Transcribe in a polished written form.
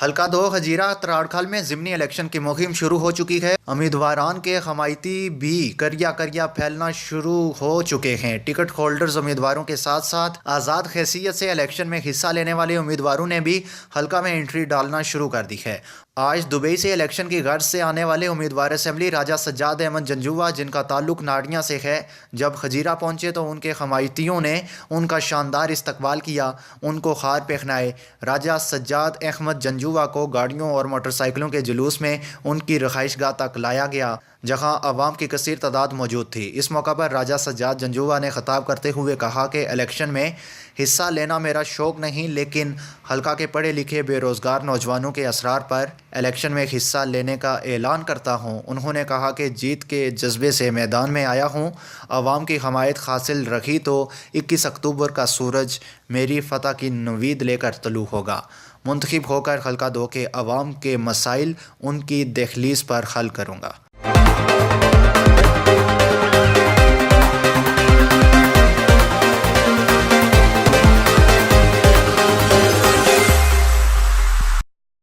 حلقہ 2 ہجیرہ تراڑکھل میں ضمنی الیکشن کی مہم شروع ہو چکی ہے۔ امیدواران کے حمایتی بھی کریا پھیلنا شروع ہو چکے ہیں۔ ٹکٹ ہولڈرز امیدواروں کے ساتھ ساتھ آزاد حیثیت سے الیکشن میں حصہ لینے والے امیدواروں نے بھی حلقہ میں انٹری ڈالنا شروع کر دی ہے۔ آج دبئی سے الیکشن کی غرض سے آنے والے امیدوار اسمبلی راجہ سجاد احمد جنجوعہ، جن کا تعلق ناڑیاں سے ہے، جب ہجیرہ پہنچے تو ان کے حمایتیوں نے ان کا شاندار استقبال کیا، ان کو ہار پہنائے۔ راجہ سجاد احمد جنجوعہ کو گاڑیوں اور موٹر سائیکلوں کے جلوس میں ان کی رہائش گاہ تک لایا گیا، جہاں عوام کی کثیر تعداد موجود تھی۔ اس موقع پر راجہ سجاد جنجوعہ نے خطاب کرتے ہوئے کہا کہ الیکشن میں حصہ لینا میرا شوق نہیں، لیکن حلقہ کے پڑھے لکھے بے روزگار نوجوانوں کے اصرار پر الیکشن میں حصہ لینے کا اعلان کرتا ہوں۔ انہوں نے کہا کہ جیت کے جذبے سے میدان میں آیا ہوں، عوام کی حمایت حاصل رہی تو 21 اکتوبر کا سورج میری فتح کی نوید لے کر طلوع ہوگا۔ منتخب ہو کر حلقہ 2 کے عوام کے مسائل ان کی دہلیز پر حل کروں گا۔